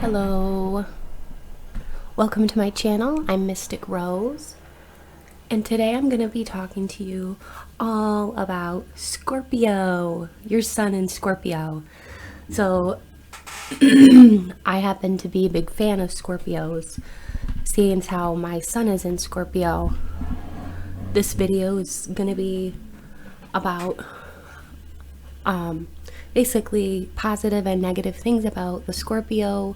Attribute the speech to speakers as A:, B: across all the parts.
A: Hello, welcome to my channel. I'm Mystic Rose, and today I'm going to be talking to you all about Scorpio, your sun in Scorpio. So I happen to be a big fan of Scorpios, seeing as how my sun is in Scorpio. This video is going to be about basically positive and negative things about the Scorpio.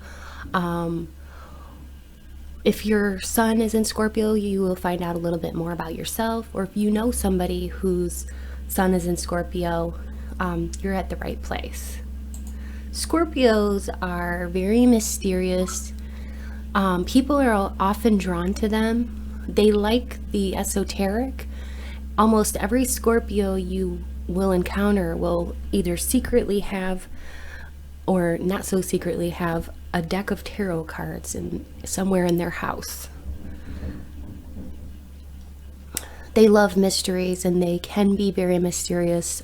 A: If your sun is in Scorpio, you will find out a little bit more about yourself, or if you know somebody whose sun is in Scorpio, you're at the right place. Scorpios are very mysterious. People are often drawn to them. They like the esoteric. Almost every Scorpio you will encounter will either secretly have, or not so secretly have, a deck of tarot cards somewhere in their house. They love mysteries, and they can be very mysterious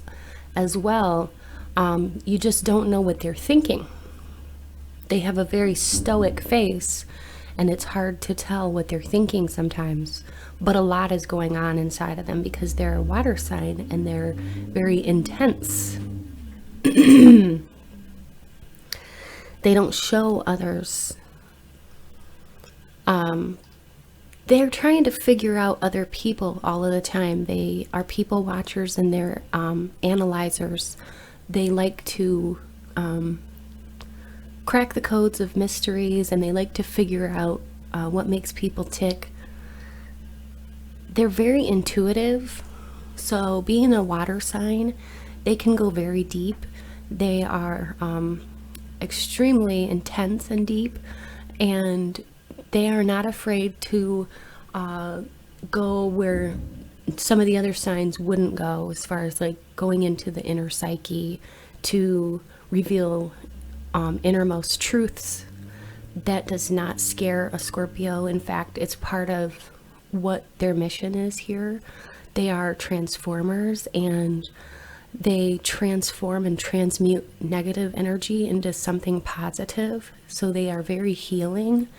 A: as well. You just don't know what they're thinking. They have a very stoic face, and it's hard to tell what they're thinking sometimes. But a lot is going on inside of them because they're a water sign and they're very intense. They don't show others. They're trying to figure out other people all of the time. They are people watchers, and they're analyzers. They like to crack the codes of mysteries, and they like to figure out what makes people tick. They're very intuitive. So being a water sign, they can go very deep. They are extremely intense and deep, and they are not afraid to go where some of the other signs wouldn't go, as far as like going into the inner psyche to reveal innermost truths. That does not scare a Scorpio. In fact, it's part of what their mission is here. They are transformers, and they transform and transmute negative energy into something positive. So they are very healing,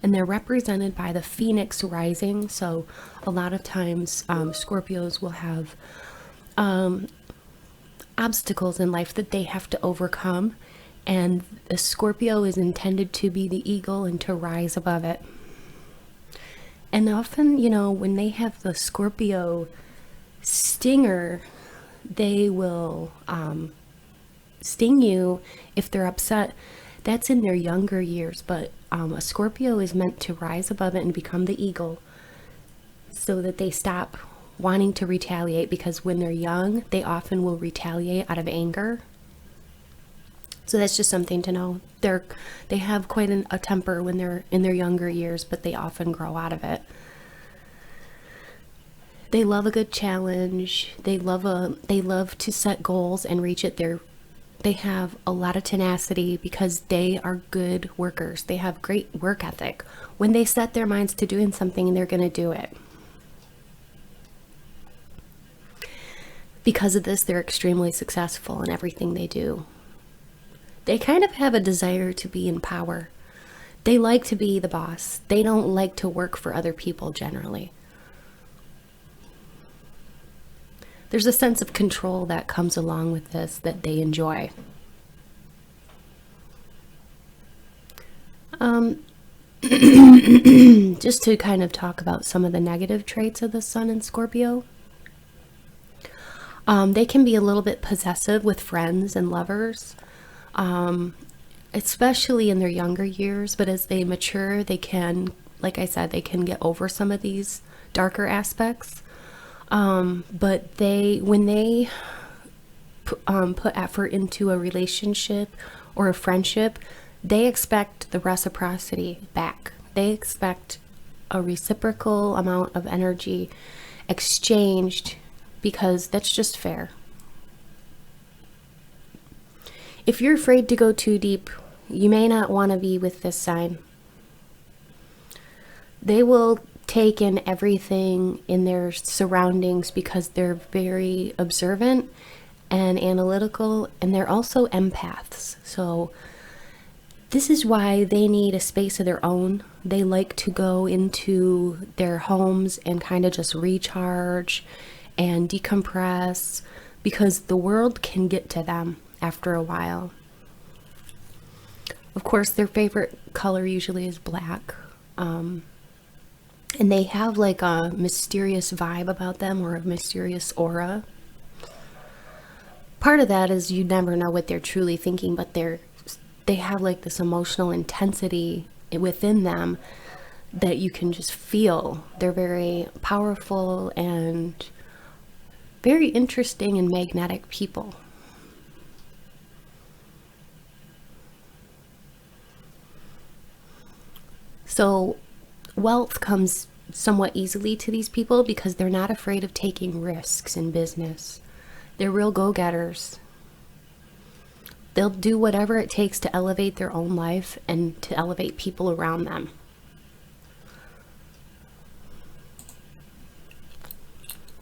A: and they're represented by the phoenix rising. So a lot of times Scorpios will have obstacles in life that they have to overcome, and the Scorpio is intended to be the eagle and to rise above it. And often, when they have the Scorpio stinger, they will sting you if they're upset. That's in their younger years, but a Scorpio is meant to rise above it and become the eagle, so that they stop wanting to retaliate, because when they're young, they often will retaliate out of anger. So that's just something to know. They have quite a temper when they're in their younger years, but they often grow out of it. They love a good challenge. They love to set goals and reach it. They have a lot of tenacity because they are good workers. They have great work ethic. When they set their minds to doing something, they're going to do it. Because of this, they're extremely successful in everything they do. They kind of have a desire to be in power. They like to be the boss. They don't like to work for other people generally. There's a sense of control that comes along with this that they enjoy. Just to kind of talk about some of the negative traits of the sun in Scorpio. They can be a little bit possessive with friends and lovers. Especially in their younger years, but as they mature, they can, like I said, they can get over some of these darker aspects. But when they put effort into a relationship or a friendship, they expect the reciprocity back. They expect a reciprocal amount of energy exchanged, because that's just fair. If you're afraid to go too deep, you may not want to be with this sign. They will take in everything in their surroundings because they're very observant and analytical, and they're also empaths. So This is why they need a space of their own. They like to go into their homes and kind of just recharge and decompress, because the world can get to them after a while. Of course, their favorite color usually is black. And they have like a mysterious vibe about them, or a mysterious aura. Part of that is you never know what they're truly thinking, but they have like this emotional intensity within them that you can just feel. They're very powerful and very interesting and magnetic people. So wealth comes somewhat easily to these people because they're not afraid of taking risks in business. They're real go-getters. They'll do whatever it takes to elevate their own life and to elevate people around them.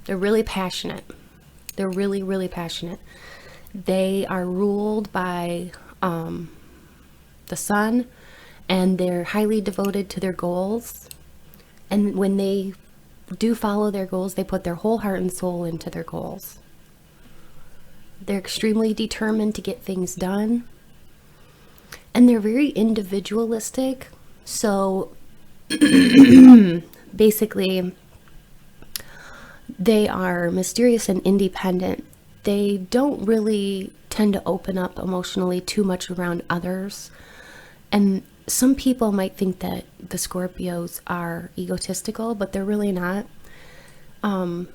A: They're really passionate. They're really, really passionate. They are ruled by the sun, and they're highly devoted to their goals. And when they do follow their goals, they put their whole heart and soul into their goals. They're extremely determined to get things done. And they're very individualistic. So basically, they are mysterious and independent. They don't really tend to open up emotionally too much around others. And some people might think that the Scorpios are egotistical, but they're really not. And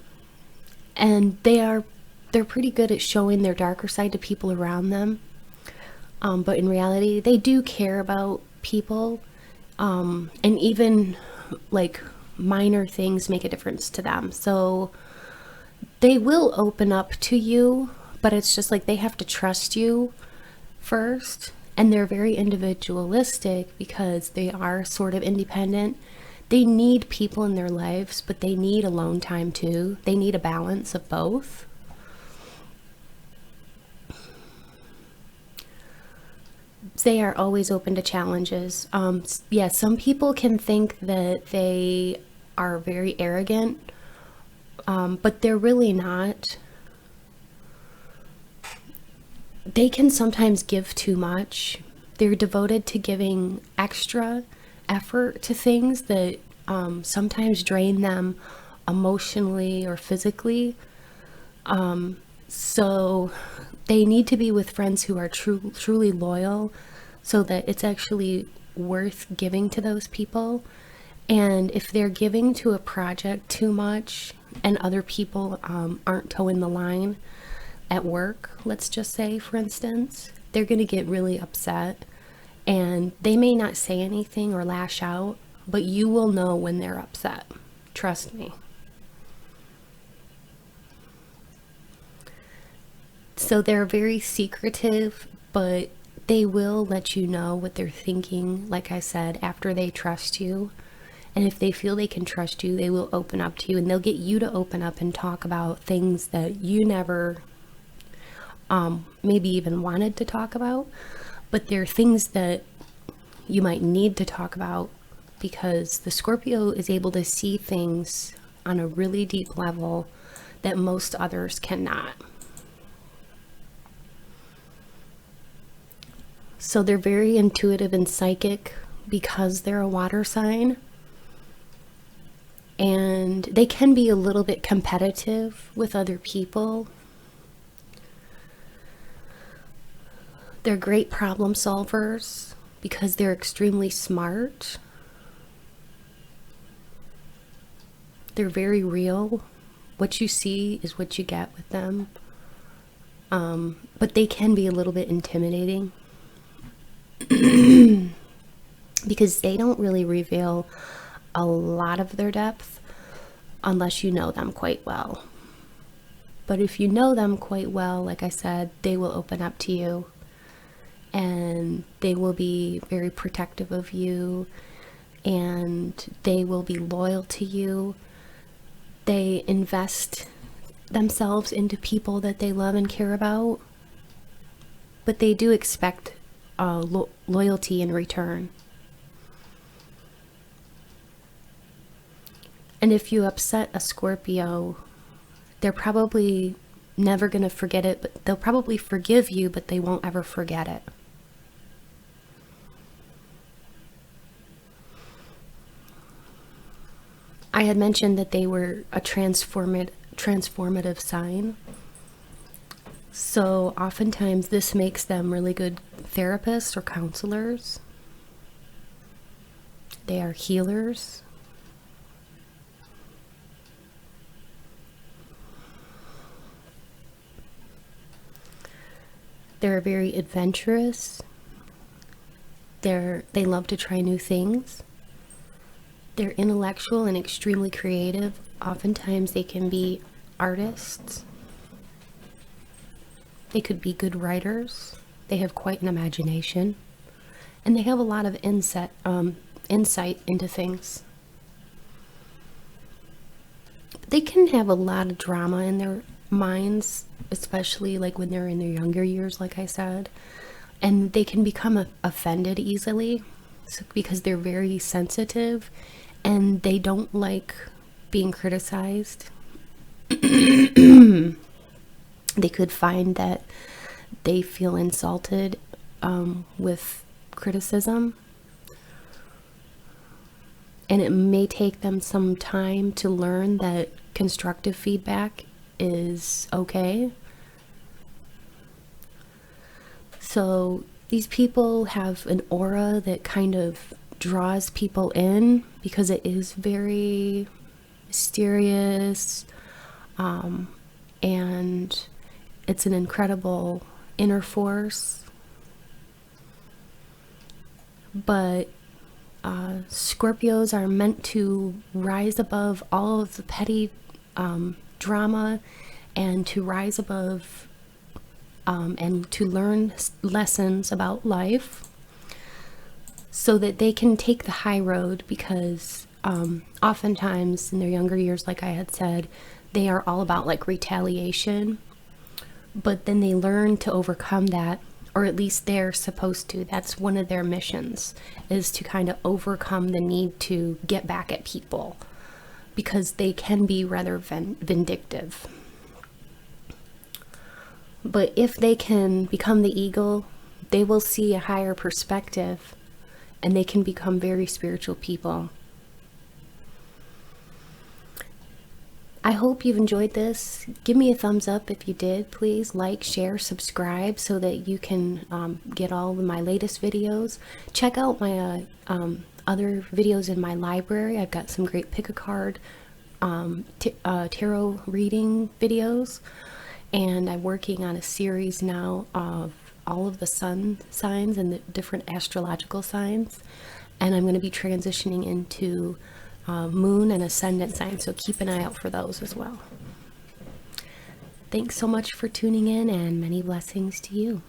A: they're pretty good at showing their darker side to people around them. But in reality, they do care about people. And even like minor things make a difference to them. So they will open up to you, but it's just like they have to trust you first. And they're very individualistic because they are sort of independent. They need people in their lives, but they need alone time too. They need a balance of both. They are always open to challenges. Yeah, some people can think that they are very arrogant, but they're really not. They can sometimes give too much. They're devoted to giving extra effort to things that sometimes drain them emotionally or physically. So they need to be with friends who are truly loyal, so that it's actually worth giving to those people. And if they're giving to a project too much and other people aren't towing the line at work, let's just say, for instance, they're going to get really upset, and they may not say anything or lash out, but you will know when they're upset. Trust me. So they're very secretive, but they will let you know what they're thinking, like I said, after they trust you. And if they feel they can trust you, they will open up to you, and they'll get you to open up and talk about things that you never maybe even wanted to talk about. But they're things that you might need to talk about, because the Scorpio is able to see things on a really deep level that most others cannot. So they're very intuitive and psychic because they're a water sign. And they can be a little bit competitive with other people. They're great problem solvers because they're extremely smart. They're very real. What you see is what you get with them. But they can be a little bit intimidating because they don't really reveal a lot of their depth unless you know them quite well. But if you know them quite well, like I said, they will open up to you, and they will be very protective of you, and they will be loyal to you. They invest themselves into people that they love and care about, but they do expect loyalty in return. And if you upset a Scorpio, they're probably never going to forget it, but they'll probably forgive you, but they won't ever forget it. I had mentioned that they were a transformative sign. So oftentimes this makes them really good therapists or counselors. They are healers. They're very adventurous. They love to try new things. They're intellectual and extremely creative. Oftentimes they can be artists. They could be good writers. They have quite an imagination. And they have a lot of insight into things. They can have a lot of drama in their minds, especially like when they're in their younger years, like I said. And they can become offended easily because they're very sensitive and they don't like being criticized. They could find that they feel insulted with criticism. And it may take them some time to learn that constructive feedback is okay. So these people have an aura that kind of draws people in because it is very mysterious, and it's an incredible inner force. But Scorpios are meant to rise above all of the petty drama and to rise above and to learn lessons about life so that they can take the high road, because oftentimes in their younger years, like I had said, they are all about like retaliation, but then they learn to overcome that, or at least they're supposed to. That's one of their missions, is to kind of overcome the need to get back at people, because they can be rather vindictive. But if they can become the eagle, they will see a higher perspective and they can become very spiritual people. I hope you've enjoyed this. Give me a thumbs up if you did. Please like, share, subscribe so that you can get all of my latest videos. Check out my other videos in my library. I've got some great pick-a-card tarot reading videos. And I'm working on a series now of all of the sun signs and the different astrological signs. And I'm going to be transitioning into moon and ascendant signs, so keep an eye out for those as well. Thanks so much for tuning in, and many blessings to you.